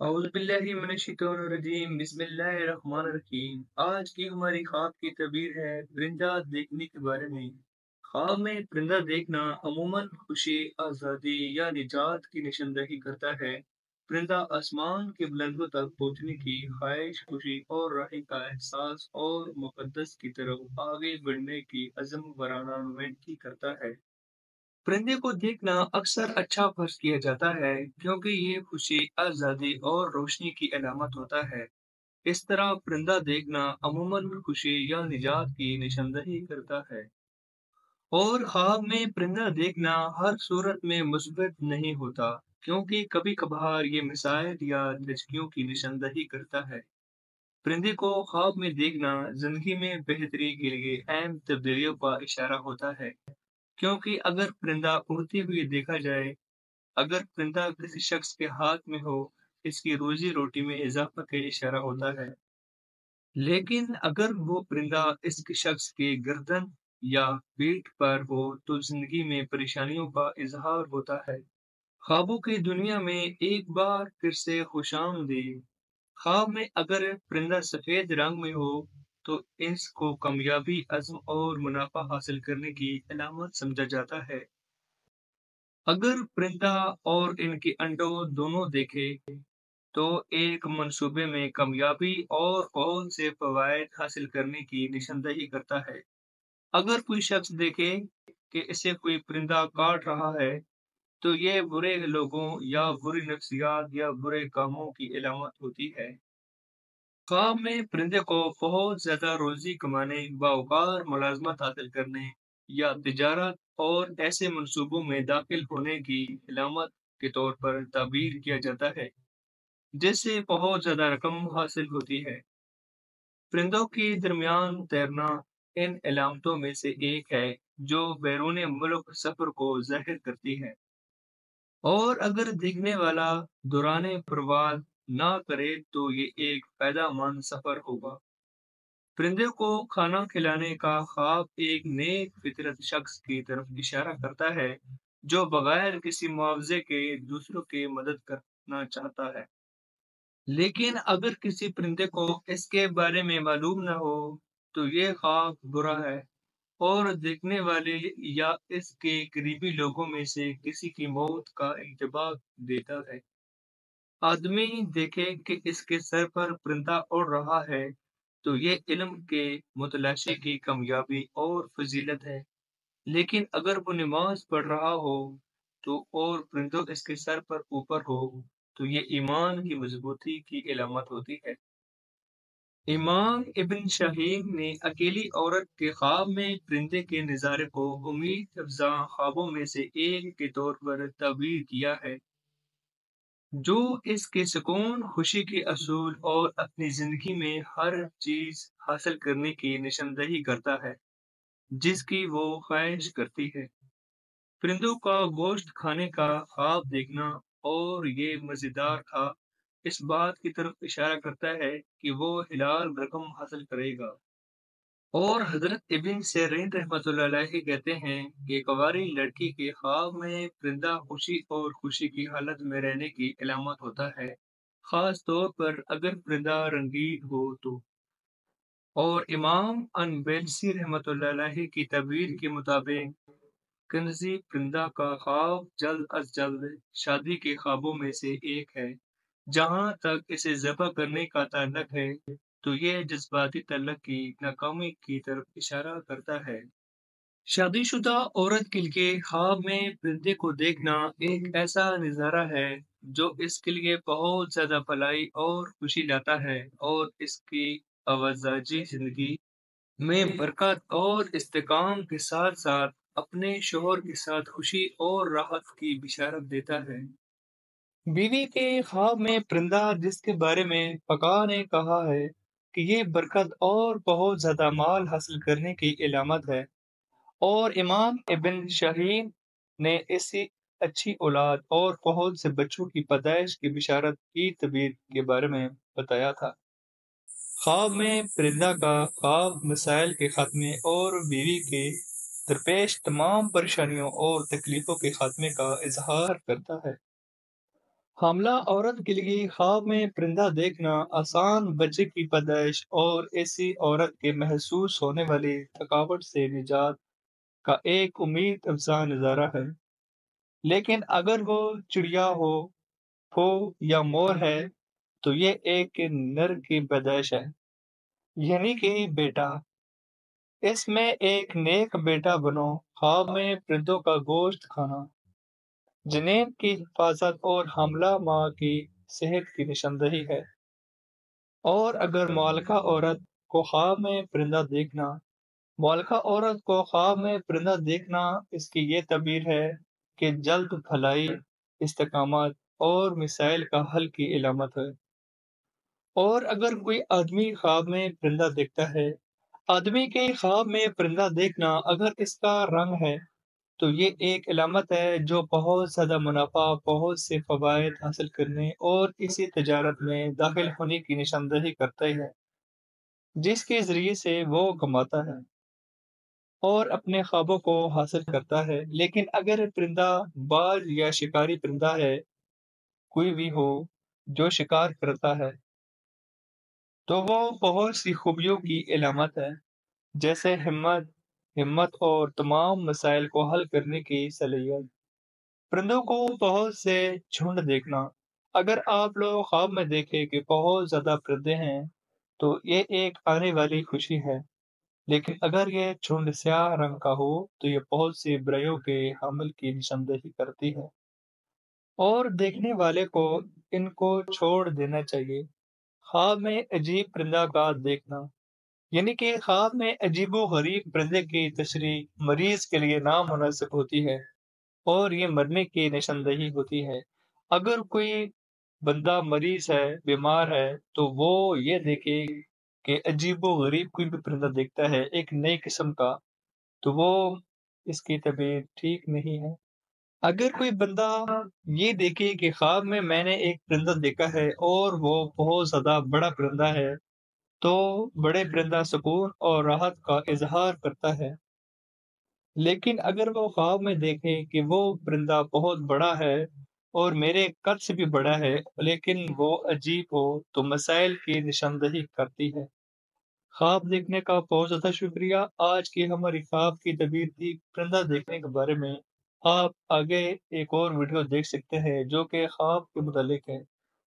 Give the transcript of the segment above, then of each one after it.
اعوذ باللہ من الشیطان الرجیم بسم اللہ الرحمن الرحیم۔ آج کی ہماری خواب کی تعبیر ہے پرندہ دیکھنے کے بارے میں۔ خواب میں پرندہ دیکھنا عموماً خوشی، آزادی یا نجات کی نشاندہی کرتا ہے۔ پرندہ آسمان کے بلندوں تک پہنچنے کی خواہش، خوشی اور راحت کا احساس اور مقدس کی طرف آگے بڑھنے کی عزم وارانہ نمائندگی کرتا ہے۔ پرندے کو دیکھنا اکثر اچھا فرض کیا جاتا ہے کیونکہ یہ خوشی، آزادی اور روشنی کی علامت ہوتا ہے۔ اس طرح پرندہ دیکھنا عموماً خوشی یا نجات کی نشاندہی کرتا ہے۔ اور خواب میں پرندہ دیکھنا ہر صورت میں مثبت نہیں ہوتا کیونکہ کبھی کبھار یہ مسائل یا دھچکیوں کی نشاندہی کرتا ہے۔ پرندے کو خواب میں دیکھنا زندگی میں بہتری کے لیے اہم تبدیلیوں کا اشارہ ہوتا ہے، کیونکہ اگر پرندہ اڑتے ہوئے دیکھا جائے، اگر پرندہ کسی شخص کے ہاتھ میں ہو، اس کی روزی روٹی میں اضافہ کا اشارہ ہوتا ہے۔ لیکن اگر وہ پرندہ اس کے شخص کے گردن یا پیٹھ پر ہو تو زندگی میں پریشانیوں کا اظہار ہوتا ہے۔ خوابوں کی دنیا میں ایک بار پھر سے خوش آمدید۔ خواب میں اگر پرندہ سفید رنگ میں ہو تو اس کو کامیابی، عزم اور منافع حاصل کرنے کی علامت سمجھا جاتا ہے۔ اگر پرندہ اور ان کے انڈوں دونوں دیکھے تو ایک منصوبے میں کامیابی اور بہت سے فوائد حاصل کرنے کی نشاندہی کرتا ہے۔ اگر کوئی شخص دیکھے کہ اسے کوئی پرندہ کاٹ رہا ہے تو یہ برے لوگوں یا بری نفسیات یا برے کاموں کی علامت ہوتی ہے۔ خواب میں پرندے کو بہت زیادہ روزی کمانے، باوقار ملازمت حاصل کرنے یا تجارت اور ایسے منصوبوں میں داخل ہونے کی علامت کے طور پر تعبیر کیا جاتا ہے جس سے بہت زیادہ رقم حاصل ہوتی ہے۔ پرندوں کے درمیان تیرنا ان علامتوں میں سے ایک ہے جو بیرون ملک سفر کو ظاہر کرتی ہے، اور اگر دیکھنے والا دوران پرواز نہ کرے تو یہ ایک فائدہ مند سفر ہوگا۔ پرندے کو کھانا کھلانے کا خواب ایک نیک فطرت شخص کی طرف اشارہ کرتا ہے جو بغیر کسی معاوضے کے دوسروں کی مدد کرنا چاہتا ہے۔ لیکن اگر کسی پرندے کو اس کے بارے میں معلوم نہ ہو تو یہ خواب برا ہے اور دیکھنے والے یا اس کے قریبی لوگوں میں سے کسی کی موت کا انتباہ دیتا ہے۔ آدمی دیکھے کہ اس کے سر پر پرندہ اڑ رہا ہے تو یہ علم کے متلاشی کی کامیابی اور فضیلت ہے، لیکن اگر وہ نماز پڑھ رہا ہو تو اور پرندوں اس کے سر پر اوپر ہو تو یہ ایمان کی مضبوطی کی علامت ہوتی ہے۔ امام ابن شاہین نے اکیلی عورت کے خواب میں پرندے کے نظارے کو امید افزا خوابوں میں سے ایک کے طور پر تعبیر کیا ہے، جو اس کے سکون، خوشی کے اصول اور اپنی زندگی میں ہر چیز حاصل کرنے کی نشاندہی کرتا ہے جس کی وہ خواہش کرتی ہے۔ پرندوں کا گوشت کھانے کا خواب دیکھنا اور یہ مزیدار تھا اس بات کی طرف اشارہ کرتا ہے کہ وہ حلال رقم حاصل کرے گا۔ اور حضرت ابن سیرین رحمۃ اللہ علیہ کہتے ہیں کہ کنواری لڑکی کے خواب میں پرندہ خوشی اور خوشی کی حالت میں رہنے کی علامت ہوتا ہے، خاص طور پر اگر پرندہ رنگین ہو تو۔ اور امام انبیلسی رحمۃ اللہ علیہ کی تعبیر کے مطابق کنزی پرندہ کا خواب جلد از جلد شادی کے خوابوں میں سے ایک ہے۔ جہاں تک اسے ذبح کرنے کا تعلق ہے تو یہ جذباتی تعلق کی ناکامی کی طرف اشارہ کرتا ہے۔ شادی شدہ عورت کے لیے خواب میں پرندے کو دیکھنا ایک ایسا نظارہ ہے جو اس کے لیے بہت زیادہ بھلائی اور خوشی لاتا ہے اور اس کی آوازاجی زندگی میں برکت اور استحکام کے ساتھ ساتھ اپنے شوہر کے ساتھ خوشی اور راحت کی بشارت دیتا ہے۔ بیوی کے خواب میں پرندہ جس کے بارے میں فقہ نے کہا ہے کہ یہ برکت اور بہت زیادہ مال حاصل کرنے کی علامت ہے، اور امام ابن شاہین نے اسی اچھی اولاد اور بہت سے بچوں کی پیدائش کی بشارت کی تعبیر کے بارے میں بتایا تھا۔ خواب میں پرندہ کا خواب مسائل کے خاتمے اور بیوی کے درپیش تمام پریشانیوں اور تکلیفوں کے خاتمے کا اظہار کرتا ہے۔ حاملہ عورت کے لیے خواب میں پرندہ دیکھنا آسان بچے کی پیدائش اور ایسی عورت کے محسوس ہونے والی تھکاوٹ سے نجات کا ایک امید افزا نظارہ ہے۔ لیکن اگر وہ چڑیا ہو یا مور ہے تو یہ ایک نر کی پیدائش ہے، یعنی کہ بیٹا۔ اس میں ایک نیک بیٹا بنو، خواب میں پرندوں کا گوشت کھانا، جنین کی حفاظت اور حاملہ ماں کی صحت کی نشاندہی ہے۔ اور اگر معلقہ عورت کو خواب میں پرندہ دیکھنا اس کی یہ تعبیر ہے کہ جلد بھلائی، استقامت اور مسائل کا حل کی علامت ہے۔ اور اگر کوئی آدمی خواب میں پرندہ دیکھتا ہے، آدمی کے خواب میں پرندہ دیکھنا اگر اس کا رنگ ہے تو یہ ایک علامت ہے جو بہت زیادہ منافع، بہت سے فوائد حاصل کرنے اور اسی تجارت میں داخل ہونے کی نشاندہی کرتا ہے جس کے ذریعے سے وہ کماتا ہے اور اپنے خوابوں کو حاصل کرتا ہے۔ لیکن اگر پرندہ باز یا شکاری پرندہ ہے، کوئی بھی ہو جو شکار کرتا ہے، تو وہ بہت سی خوبیوں کی علامت ہے، جیسے ہمت اور تمام مسائل کو حل کرنے کی صلاحیت۔ پرندوں کو بہت سے جھنڈ دیکھنا، اگر آپ لوگ خواب میں دیکھیں کہ بہت زیادہ پرندے ہیں تو یہ ایک آنے والی خوشی ہے، لیکن اگر یہ جھنڈ سیاہ رنگ کا ہو تو یہ بہت سی برائیوں کے حمل کی نشاندہی کرتی ہے اور دیکھنے والے کو ان کو چھوڑ دینا چاہیے۔ خواب میں عجیب پرندہ کا دیکھنا، یعنی کہ خواب میں عجیب و غریب پرندے کی تشریح مریض کے لیے نامناسب ہوتی ہے اور یہ مرنے کی نشاندہی ہوتی ہے۔ اگر کوئی بندہ مریض ہے، بیمار ہے، تو وہ یہ دیکھے کہ عجیب و غریب کوئی بھی پرندہ دیکھتا ہے ایک نئی قسم کا، تو وہ اس کی طبیعت ٹھیک نہیں ہے۔ اگر کوئی بندہ یہ دیکھے کہ خواب میں نے ایک پرندہ دیکھا ہے اور وہ بہت زیادہ بڑا پرندہ ہے، تو بڑے پرندہ سکون اور راحت کا اظہار کرتا ہے۔ لیکن اگر وہ خواب میں دیکھے کہ وہ پرندہ بہت بڑا ہے اور میرے قد سے بھی بڑا ہے لیکن وہ عجیب ہو تو مسائل کی نشاندہی کرتی ہے۔ خواب دیکھنے کا بہت زیادہ شکریہ۔ آج کی ہماری خواب کی تعبیر تھی پرندہ دیکھنے کے بارے میں۔ آپ آگے ایک اور ویڈیو دیکھ سکتے ہیں جو کہ خواب کے متعلق ہے۔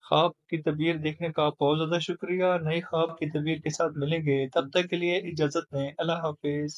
خواب کی تعبیر دیکھنے کا بہت زیادہ شکریہ۔ نئی خواب کی تعبیر کے ساتھ ملیں گے، تب تک کے لیے اجازت دیں۔ اللہ حافظ۔